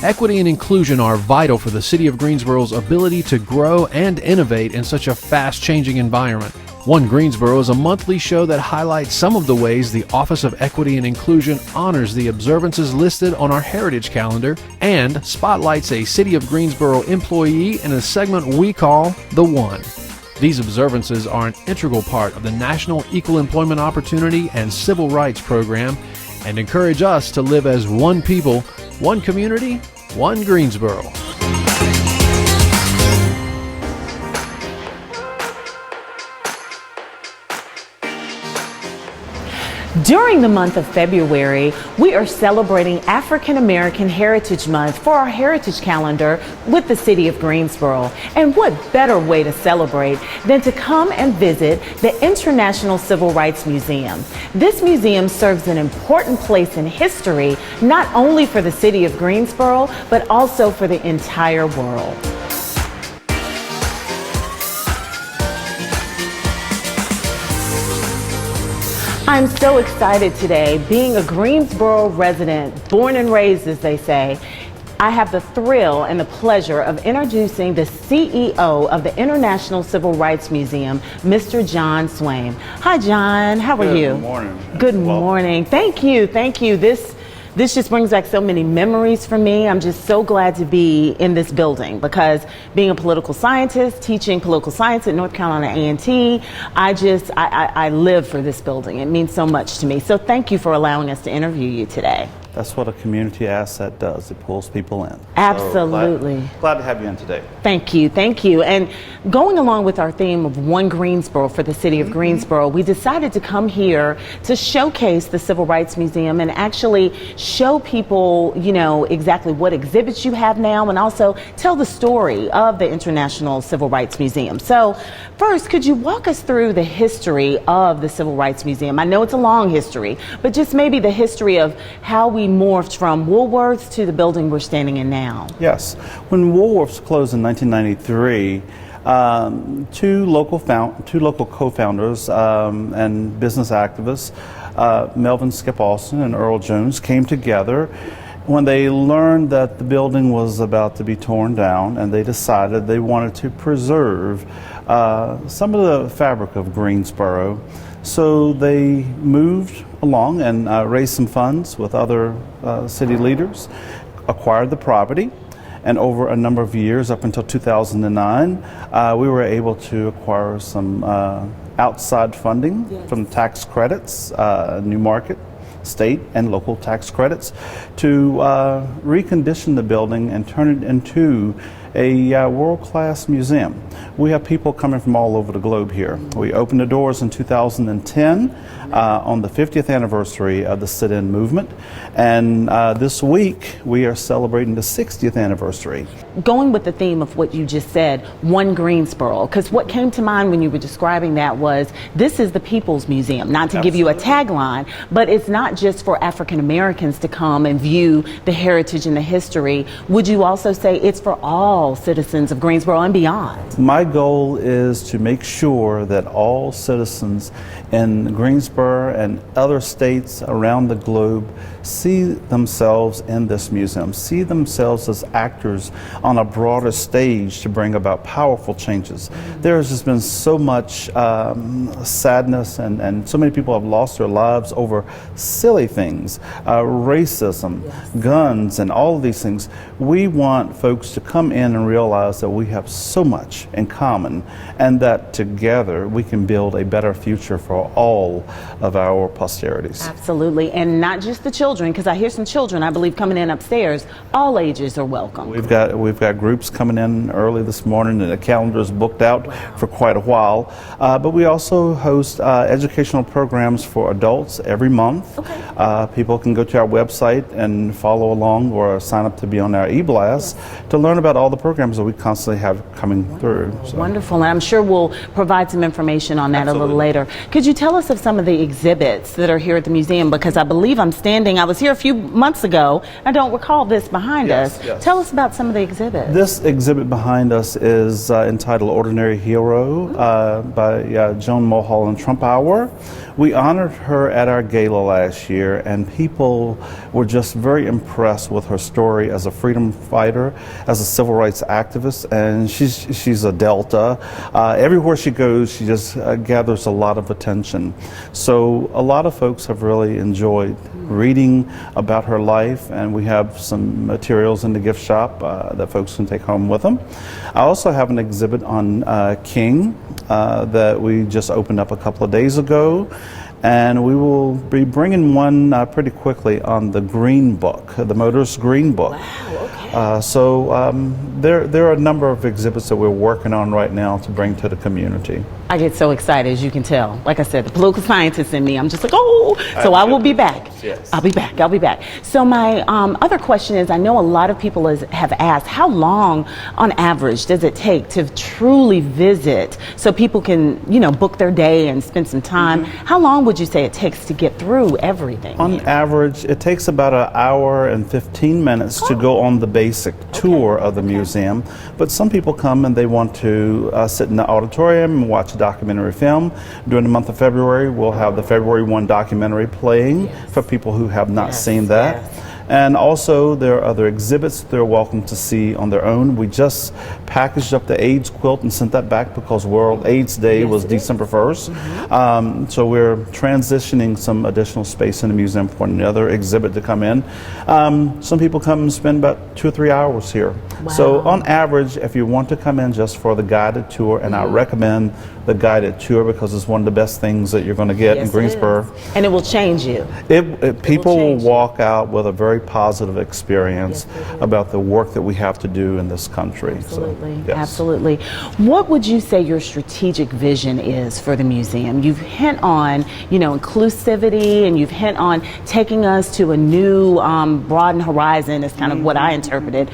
Equity and inclusion are vital for the City of Greensboro's ability to grow and innovate in such a fast-changing environment. One Greensboro is a monthly show that highlights some of the ways the Office of Equity and Inclusion honors the observances listed on our Heritage Calendar and spotlights a City of Greensboro employee in a segment we call The One. These observances are an integral part of the National Equal Employment Opportunity and Civil Rights Program and encourage us to live as one people, one community, one Greensboro. During the month of February, we are celebrating African American Heritage Month for our Heritage Calendar with the City of Greensboro. And what better way to celebrate than to come and visit the International Civil Rights Museum. This museum serves an important place in history, not only for the City of Greensboro, but also for the entire world. I'm so excited today. Being a Greensboro resident, born and raised as they say, I have the thrill and the pleasure of introducing the CEO of the International Civil Rights Museum, Mr. John Swaim. Hi John, how are you? Good morning. Good morning. Thank you, thank you. This just brings back so many memories for me. I'm just so glad to be in this building because being a political scientist, teaching political science at North Carolina A&T, I live for this building. It means so much to me. So thank you for allowing us to interview you today. That's what a community asset does. It pulls people in. Absolutely. So glad to have you in today. Thank you, thank you. And going along with our theme of One Greensboro for the City of Greensboro, we decided to come here to showcase the Civil Rights Museum and actually show people, you know, exactly what exhibits you have now and also tell the story of the International Civil Rights Museum. So first, could you walk us through the history of the Civil Rights Museum? I know it's a long history, but just maybe the history of how we morphed from Woolworths to the building we're standing in now. Yes. When Woolworths closed in 1993, two local co-founders and business activists, Melvin Skip Austin and Earl Jones, came together when they learned that the building was about to be torn down, and they decided they wanted to preserve some of the fabric of Greensboro. So they moved along and raised some funds with other city leaders, acquired the property, and over a number of years, up until 2009, we were able to acquire some outside funding from tax credits, New Market, state and local tax credits, to recondition the building and turn it into a world-class museum. We have people coming from all over the globe here. We opened the doors in 2010 on the 50th anniversary of the sit-in movement, and this week we are celebrating the 60th anniversary. Going with the theme of what you just said, One Greensboro, because what came to mind when you were describing that was this is the People's Museum, not to give you a tagline, but it's not just for African Americans to come and view the heritage and the history. Would you also say it's for all citizens of Greensboro and beyond? My goal is to make sure that all citizens in Greensboro and other states around the globe see themselves in this museum, see themselves as actors on a broader stage to bring about powerful changes. There has just been so much sadness and so many people have lost their lives over silly things, racism, guns, and all of these things. We want folks to come in and realize that we have so much in common and that together we can build a better future for all of our posterities. Absolutely, and not just the children, because I hear some children, I believe, coming in upstairs. All ages are welcome. We've got groups coming in early this morning, and the calendar is booked out for quite a while. But we also host educational programs for adults every month. People can go to our website and follow along or sign up to be on our e-blast to learn about all the programs that we constantly have coming through. So. Wonderful, and I'm sure we'll provide some information on that a little later. Could you tell us of some of the the exhibits that are here at the museum? Because I believe I was here a few months ago. I don't recall this behind us. Yes. Tell us about some of the exhibits. This exhibit behind us is entitled Ordinary Hero by Joan Mulholland Trumpauer. We honored her at our gala last year, and people were just very impressed with her story as a freedom fighter, as a civil rights activist, and she's a Delta. Everywhere she goes, she just gathers a lot of attention. So a lot of folks have really enjoyed reading about her life, and we have some materials in the gift shop that folks can take home with them. I also have an exhibit on King that we just opened up a couple of days ago. And we will be bringing one pretty quickly on the Green Book, the motorist Green Book. Wow, okay. There are a number of exhibits that we're working on right now to bring to the community. I get so excited, as you can tell. Like I said, the political scientist in me, I'm just like, oh, so I will be back. Yes. I'll be back. So my other question is, I know a lot of people have asked, how long on average does it take to truly visit so people can, book their day and spend some time? How long would you say it takes to get through everything? On average, it takes about an hour and 15 minutes to go on the basic tour of the museum. But some people come and they want to sit in the auditorium and watch a documentary film. During the month of February, we'll have the February 1 documentary playing for people who have not seen that. And also, there are other exhibits they're welcome to see on their own. We just packaged up the AIDS quilt and sent that back because World AIDS Day was December 1st. So we're transitioning some additional space in the museum for another exhibit to come in. Some people come and spend about 2 or 3 hours here. Wow. So on average, if you want to come in just for the guided tour, and I recommend the guided tour because it's one of the best things that you're going to get in Greensboro. And it will change you. People will walk out with a very positive experience about the work that we have to do in this country. Absolutely, so, absolutely. What would you say your strategic vision is for the museum? You've hint on, inclusivity, and you've hint on taking us to a new broadened horizon is kind of what I interpreted.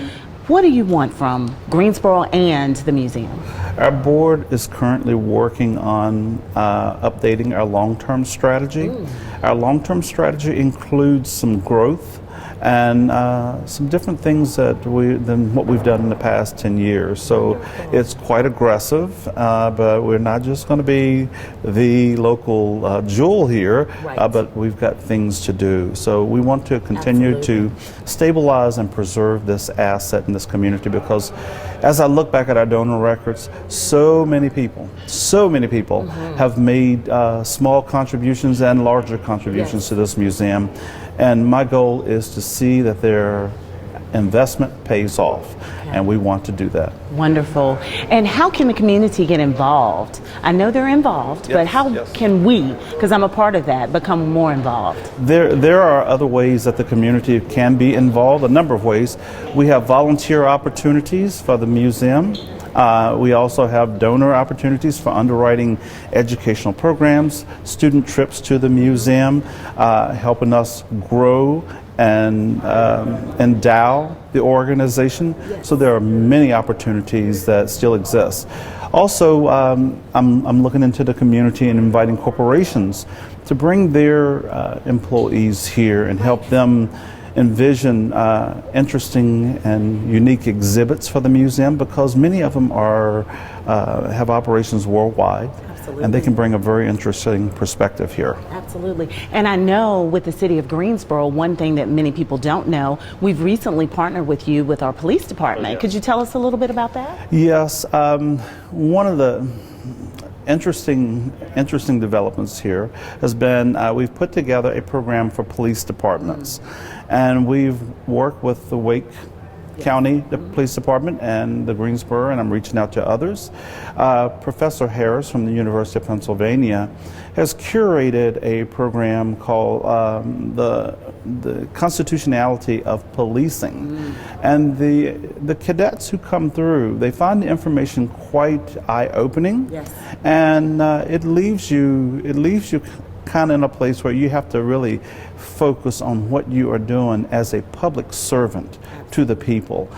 What do you want from Greensboro and the museum? Our board is currently working on updating our long-term strategy. Our long-term strategy includes some growth and some different things than what we've done in the past 10 years. So it's quite aggressive, but we're not just going to be the local jewel here, but we've got things to do. So we want to continue to stabilize and preserve this asset in this community, because as I look back at our donor records, so many people have made small contributions and larger contributions to this museum. And my goal is to see that their investment pays off, and we want to do that. Wonderful. And how can the community get involved? I know they're involved, but how can we, because I'm a part of that, become more involved? There are other ways that the community can be involved, a number of ways. We have volunteer opportunities for the museum. We also have donor opportunities for underwriting educational programs, student trips to the museum, helping us grow and endow the organization. So there are many opportunities that still exist. Also, I'm looking into the community and inviting corporations to bring their employees here and help them envision interesting and unique exhibits for the museum, because many of them have operations worldwide. Absolutely. And they can bring a very interesting perspective here. Absolutely. And I know with the city of Greensboro, one thing that many people don't know, we've recently partnered with you with our police department. Could you tell us a little bit about that? Yes. One of the interesting developments here has been we've put together a program for police departments, and we've worked with the Wake County Police Department and the Greensboro, and I'm reaching out to others. Professor Harris from the University of Pennsylvania has curated a program called the Constitutionality of Policing. And the cadets who come through, they find the information quite eye-opening, and it leaves you kind of in a place where you have to really focus on what you are doing as a public servant to the people.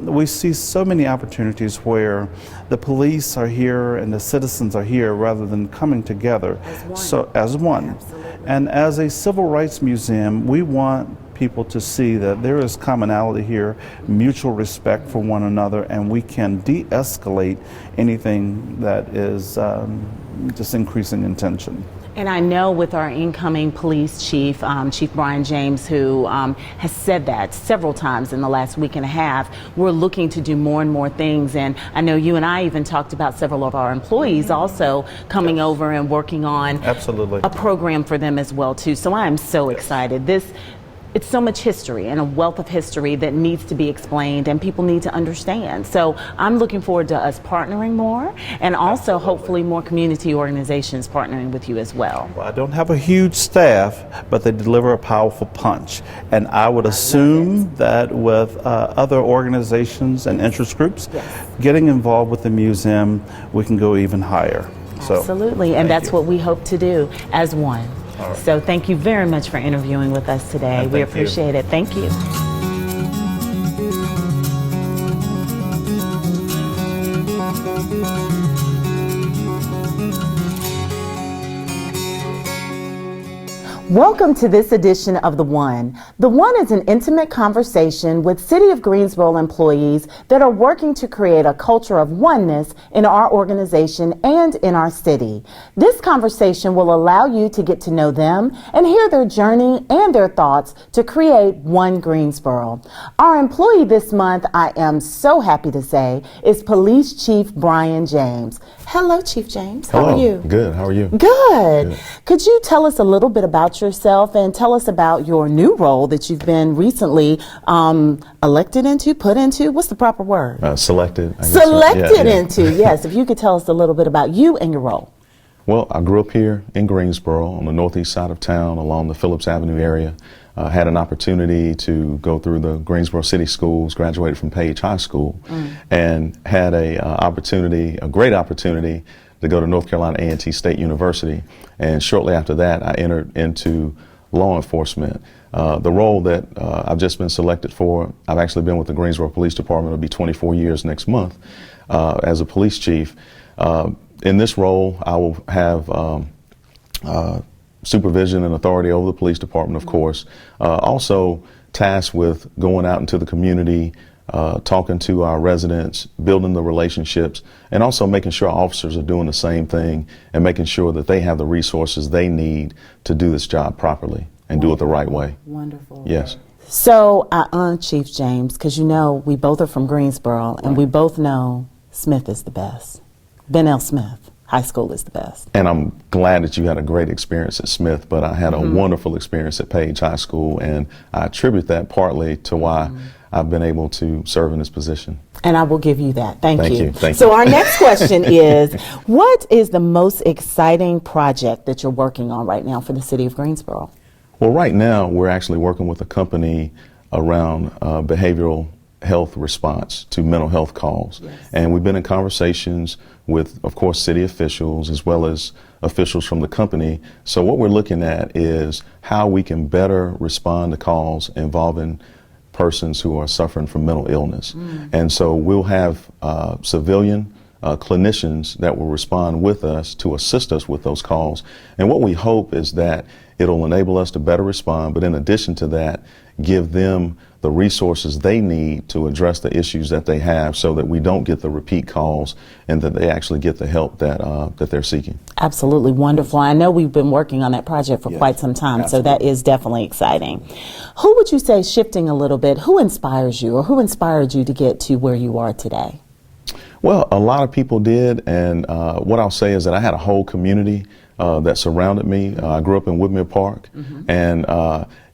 We see so many opportunities where the police are here and the citizens are here rather than coming together as one. Absolutely. And as a civil rights museum, we want people to see that there is commonality here, mutual respect for one another, and we can de-escalate anything that is just increasing in tension. And I know with our incoming police chief, Chief Brian James, who has said that several times in the last week and a half, we're looking to do more and more things. And I know you and I even talked about several of our employees also coming over and working on a program for them as well too. So I am so excited. It's so much history and a wealth of history that needs to be explained and people need to understand. So I'm looking forward to us partnering more and also hopefully more community organizations partnering with you as well. Well, I don't have a huge staff, but they deliver a powerful punch. And I would assume that with other organizations and interest groups getting involved with the museum, we can go even higher. Absolutely, and that's what we hope to do as one. Right. So thank you very much for interviewing with us today. We appreciate it. Thank you. Welcome to this edition of The One. The One is an intimate conversation with City of Greensboro employees that are working to create a culture of oneness in our organization and in our city. This conversation will allow you to get to know them and hear their journey and their thoughts to create One Greensboro. Our employee this month, I am so happy to say, is Police Chief Brian James. Hello, Chief James. How are you? Good. How are you? Good. Could you tell us a little bit about yourself and tell us about your new role that you've been recently elected into, put into? What's the proper word? Selected. Selected into, yes. If you could tell us a little bit about you and your role. Well, I grew up here in Greensboro on the northeast side of town along the Phillips Avenue area. Had an opportunity to go through the Greensboro City Schools, graduated from Page High School, and had a great opportunity to go to North Carolina A&T State University. And shortly after that, I entered into law enforcement. The role that I've just been selected for, I've actually been with the Greensboro Police Department. It'll be 24 years next month as a police chief. In this role, I will have supervision and authority over the police department, of course. Also tasked with going out into the community, talking to our residents, building the relationships, and also making sure our officers are doing the same thing and making sure that they have the resources they need to do this job properly and do it the right way. Wonderful. Yes. So Chief James, because you know we both are from Greensboro, and we both know Smith is the best. Ben L. Smith High School is the best. And I'm glad that you had a great experience at Smith, but I had a wonderful experience at Page High School, and I attribute that partly to why I've been able to serve in this position. And I will give you that. Thank you. Thank so you. Our next question is, what is the most exciting project that you're working on right now for the City of Greensboro? Well, right now we're actually working with a company around behavioral health response to mental health calls. And we've been in conversations with, of course, city officials as well as officials from the company. So what we're looking at is how we can better respond to calls involving persons who are suffering from mental illness. And so we'll have civilian clinicians that will respond with us to assist us with those calls. And what we hope is that it'll enable us to better respond, but in addition to that, give them the resources they need to address the issues that they have so that we don't get the repeat calls and that they actually get the help that they're seeking. Absolutely wonderful. I know we've been working on that project for quite some time, so that is definitely exciting. Who would you say, shifting a little bit, who inspires you or who inspired you to get to where you are today? Well, a lot of people did, and what I'll say is that I had a whole community that surrounded me. I grew up in Woodmere Park, and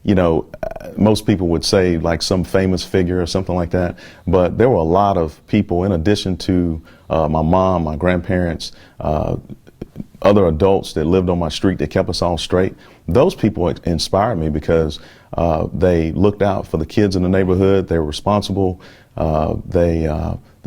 you know, most people would say like some famous figure or something like that, but there were a lot of people in addition to my mom, my grandparents, other adults that lived on my street that kept us all straight. Those people inspired me because they looked out for the kids in the neighborhood. They were responsible. They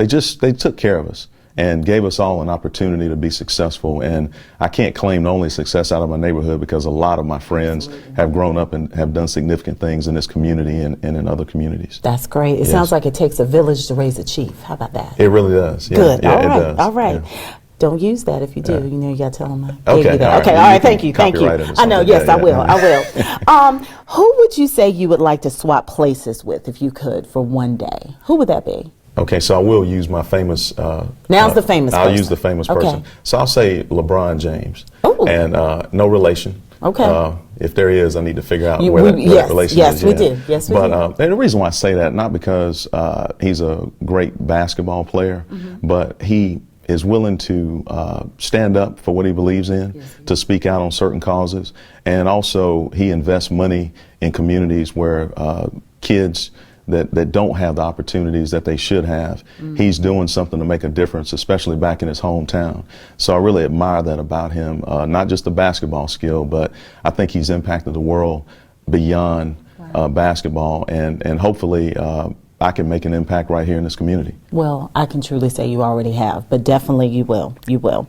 took care of us. and gave us all an opportunity to be successful. And I can't claim only success out of my neighborhood, because a lot of my friends have grown up and have done significant things in this community and in other communities. That's great. It sounds like it takes a village to raise a chief. How about that? It really does. Yeah. Good. Yeah, All it right. does. All right. Yeah. Don't use that if you do. You know, you got to tell them I Okay, gave you that. all Okay, right. all right. You Thank you. Thank you. copyright it or I know. something. Yes, Yeah, I will. yeah. I will. Who would you say you would like to swap places with if you could for one day? Who would that be? Okay, so I will use my famous. Now's the famous I'll person. use the famous Okay. person. So I'll say LeBron James. Ooh. And no relation. Okay. If there is, I need to figure out You- where we- that yes, relation yes, is. we yeah. do. Yes, we but, do. And the reason why I say that, not because he's a great basketball player, but he is willing to stand up for what he believes in, to speak out on certain causes, and also he invests money in communities where kids that don't have the opportunities that they should have. He's doing something to make a difference, especially back in his hometown. So I really admire that about him, not just the basketball skill, but I think he's impacted the world beyond basketball, and hopefully I can make an impact right here in this community. Well, I can truly say you already have, but definitely you will. You will.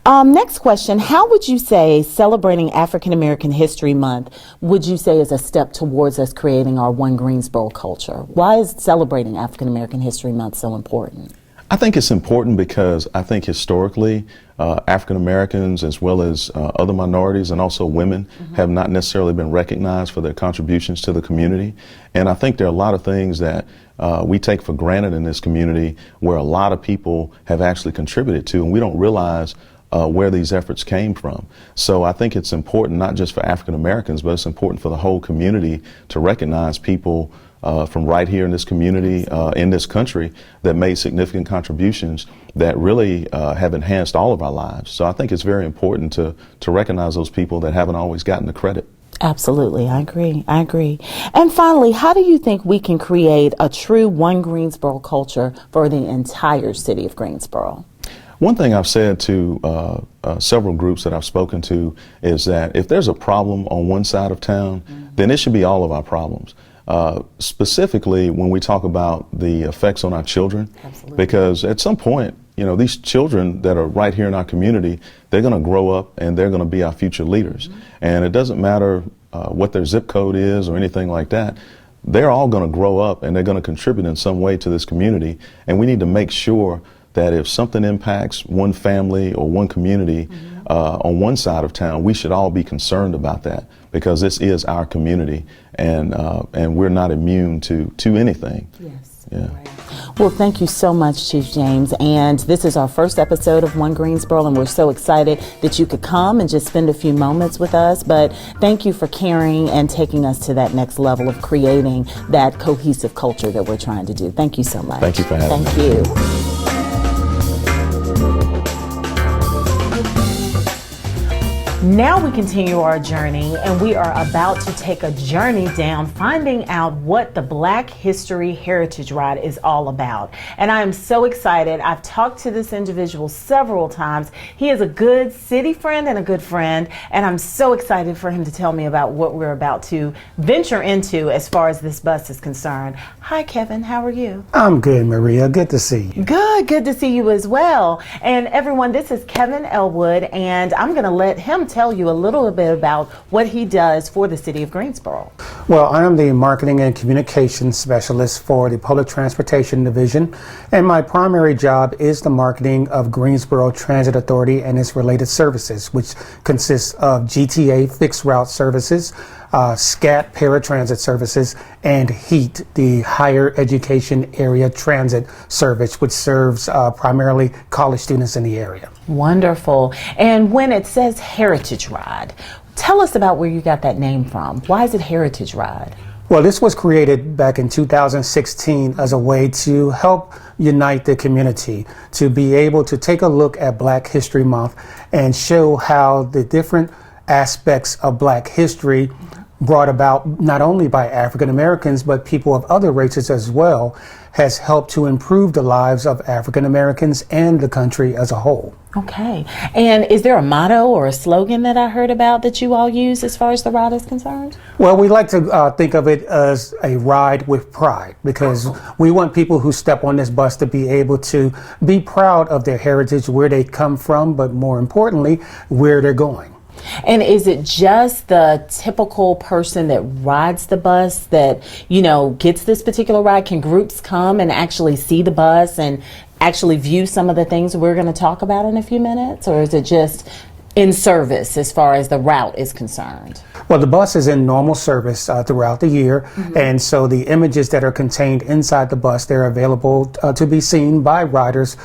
Next question. How would you say celebrating African American History Month would you say is a step towards us creating our One Greensboro culture? Why is celebrating African American History Month so important? I think it's important because I think historically African Americans, as well as other minorities and also women, have not necessarily been recognized for their contributions to the community. And I think there are a lot of things that we take for granted in this community where a lot of people have actually contributed to, and we don't realize where these efforts came from. So I think it's important not just for African Americans, but it's important for the whole community to recognize people from right here in this community, in this country, that made significant contributions that really have enhanced all of our lives. So I think it's very important to recognize those people that haven't always gotten the credit. Absolutely. I agree. I agree. And finally, how do you think we can create a true One Greensboro culture for the entire city of Greensboro? One thing I've said to several groups that I've spoken to is that if there's a problem on one side of town, then it should be all of our problems. Specifically when we talk about the effects on our children. Absolutely. Because at some point, you know, these children that are right here in our community, they're going to grow up and they're going to be our future leaders. And it doesn't matter what their zip code is or anything like that. They're all going to grow up and they're going to contribute in some way to this community. And we need to make sure that if something impacts one family or one community on one side of town, we should all be concerned about that, because this is our community, and we're not immune to anything. Yes. Yeah. Well, thank you so much, Chief James. And this is our first episode of One Greensboro, and we're so excited that you could come and just spend a few moments with us. But thank you for caring and taking us to that next level of creating that cohesive culture that we're trying to do. Thank you so much. Thank you for having me. Thank you. Now we continue our journey, and we are about to take a journey down finding out what the Black History Heritage Ride is all about. And I am so excited. I've talked to this individual several times. He is a good city friend and a good friend, and I'm so excited for him to tell me about what we're about to venture into as far as this bus is concerned. Hi, Kevin. How are you? I'm good, Maria. Good to see you. Good to see you as well. And everyone, this is Kevin Elwood, and I'm going to let him tell you a little bit about what he does for the city of Greensboro. Well, I am the Marketing and Communications Specialist for the Public Transportation Division, and my primary job is the marketing of Greensboro Transit Authority and its related services, which consists of GTA fixed route services, SCAT paratransit services, and HEAT, the Higher Education Area Transit Service, which serves primarily college students in the area. Wonderful. And when it says Heritage Ride, tell us about where you got that name from. Why is it Heritage Ride? Well, this was created back in 2016 as a way to help unite the community, to be able to take a look at Black History Month and show how the different aspects of Black history brought about not only by African Americans, but people of other races as well, has helped to improve the lives of African Americans and the country as a whole. Okay. And is there a motto or a slogan that I heard about that you all use as far as the ride is concerned? Well, we like to think of it as a ride with pride, because we want people who step on this bus to be able to be proud of their heritage, where they come from, but more importantly, where they're going. And is it just the typical person that rides the bus that, gets this particular ride? Can groups come and actually see the bus and actually view some of the things we're going to talk about in a few minutes? Or is it just in service as far as the route is concerned? Well, the bus is in normal service throughout the year, and so the images that are contained inside the bus, they're available to be seen by riders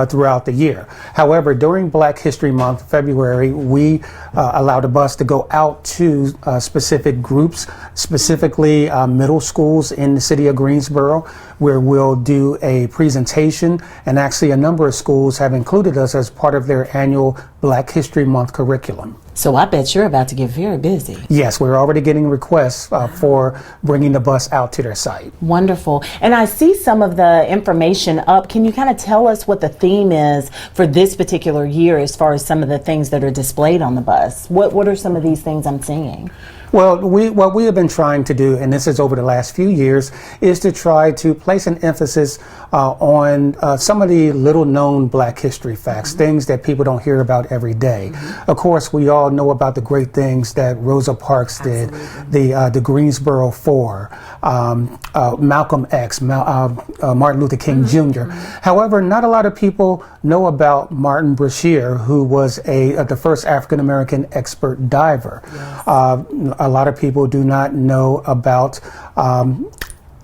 throughout the year. However, during Black History Month, February, we allow the bus to go out to specific groups, specifically middle schools in the city of Greensboro, where we'll do a presentation, and actually a number of schools have included us as part of their annual Black History Month curriculum. So I bet you're about to get very busy. Yes, we're already getting requests for bringing the bus out to their site. Wonderful. And I see some of the information up. Can you kind of tell us what the theme is for this particular year as far as some of the things that are displayed on the bus? What are some of these things I'm seeing? Well, what we have been trying to do, and this is over the last few years, is to try to place an emphasis on some of the little-known Black history facts, things that people don't hear about every day. Of course, we all know about the great things that Rosa Parks did, the Greensboro Four, Malcolm X, Martin Luther King Jr. However, not a lot of people know about Martin Brashear, who was the first African-American expert diver. Yes. A lot of people do not know about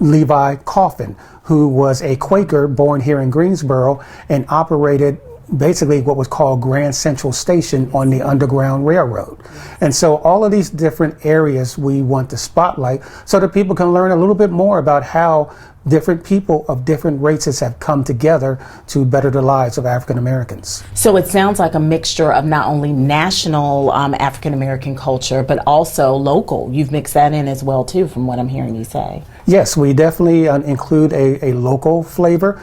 Levi Coffin, who was a Quaker born here in Greensboro and operated basically what was called Grand Central Station on the Underground Railroad. And so all of these different areas we want to spotlight so that people can learn a little bit more about how different people of different races have come together to better the lives of African Americans. So it sounds like a mixture of not only national African American culture, but also local. You've mixed that in as well, too, from what I'm hearing you say. Yes, we definitely include a local flavor.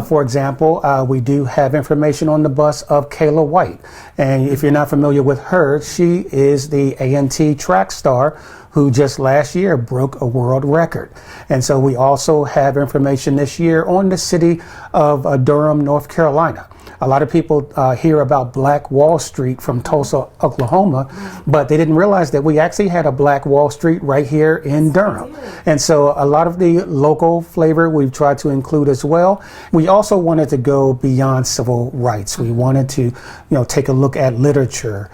For example, we do have information on the bus of Kayla White. And if you're not familiar with her, she is the A&T track star who just last year broke a world record. And so we also have information this year on the city of Durham, North Carolina. A lot of people hear about Black Wall Street from Tulsa, Oklahoma, but they didn't realize that we actually had a Black Wall Street right here in Durham. And so a lot of the local flavor we've tried to include as well. We also wanted to go beyond civil rights. We wanted to, take a look at literature,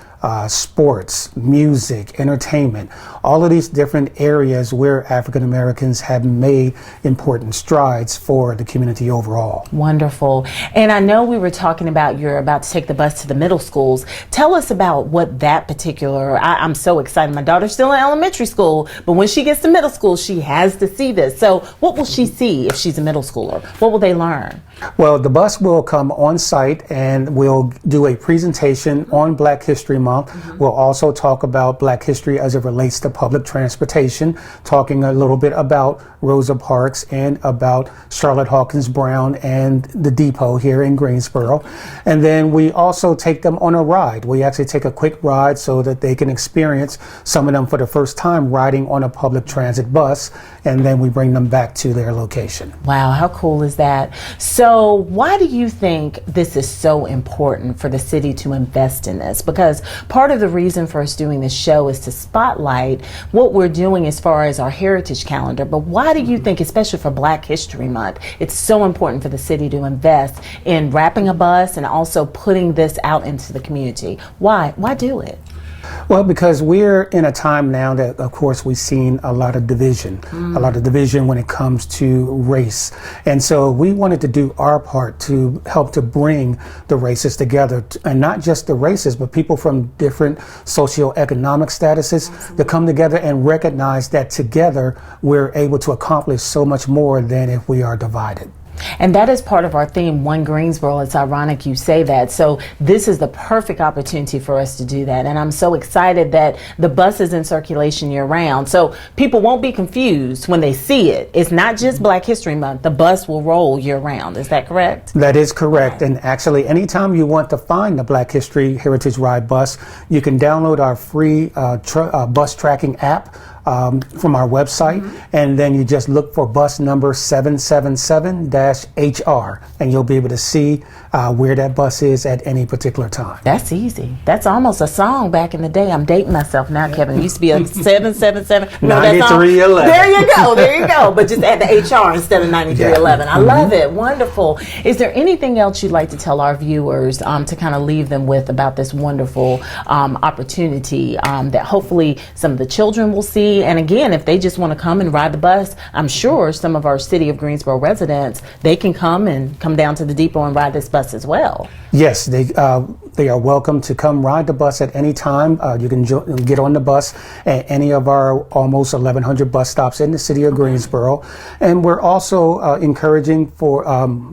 sports, music, entertainment, all of these different areas where African Americans have made important strides for the community overall. Wonderful. And I know we were talking about you're about to take the bus to the middle schools. Tell us about what that particular, I'm so excited. My daughter's still in elementary school, but when she gets to middle school, she has to see this. So what will she see if she's a middle schooler? What will they learn? Well, the bus will come on site and we'll do a presentation on Black History Month. We'll also talk about Black history as it relates to public transportation, talking a little bit about Rosa Parks and about Charlotte Hawkins Brown and the depot here in Greensboro. And then we also take them on a ride. We actually take a quick ride so that they can experience, some of them for the first time, riding on a public transit bus, and then we bring them back to their location. Wow, how cool is that? So why do you think this is so important for the city to invest in this? Because part of the reason for us doing this show is to spotlight what we're doing as far as our heritage calendar. But why do you think, especially for Black History Month, it's so important for the city to invest in wrapping a bus and also putting this out into the community? Why do it? Well, because we're in a time now that, of course, we've seen a lot of division, when it comes to race. And so we wanted to do our part to help to bring the races together, and not just the races, but people from different socioeconomic statuses to come together and recognize that together we're able to accomplish so much more than if we are divided. And that is part of our theme, One Greensboro. It's ironic you say that. So this is the perfect opportunity for us to do that. And I'm so excited that the bus is in circulation year round. So people won't be confused when they see it. It's not just Black History Month. The bus will roll year round. Is that correct? That is correct. And actually, anytime you want to find the Black History Heritage Ride bus, you can download our free bus tracking app from our website, and then you just look for bus number 777-HR, and you'll be able to see where that bus is at any particular time. That's easy. That's almost a song back in the day. I'm dating myself now, Kevin. It used to be a 777. 9311. There you go. There you go. But just add the HR instead of 9311. I love it. Wonderful. Is there anything else you'd like to tell our viewers to kind of leave them with about this wonderful opportunity that hopefully some of the children will see? And again, if they just want to come and ride the bus, I'm sure some of our City of Greensboro residents, they can come down to the depot and ride this bus as well. Yes, they are welcome to come ride the bus at any time. You can get on the bus at any of our almost 1,100 bus stops in the City of Greensboro. And we're also encouraging for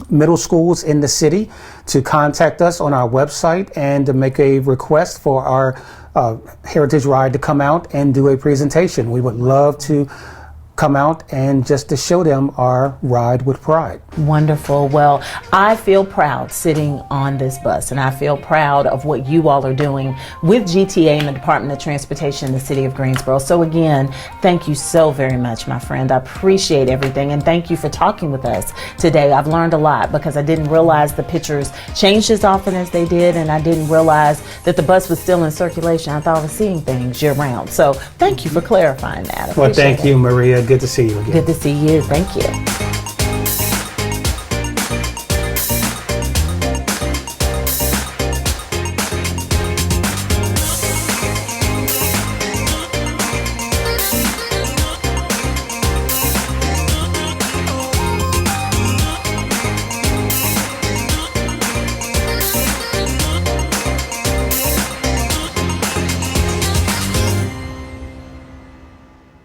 middle schools in the city to contact us on our website and to make a request for our Heritage Ride to come out and do a presentation. We would love to come out and just to show them our ride with pride. Wonderful. Well, I feel proud sitting on this bus, and I feel proud of what you all are doing with GTA and the Department of Transportation in the City of Greensboro. So again, thank you so very much, my friend. I appreciate everything, and thank you for talking with us today. I've learned a lot because I didn't realize the pictures changed as often as they did, and I didn't realize that the bus was still in circulation. I thought I was seeing things year round. So thank you for clarifying that. Well, thank you, Maria. Good to see you again. Good to see you. Thank you.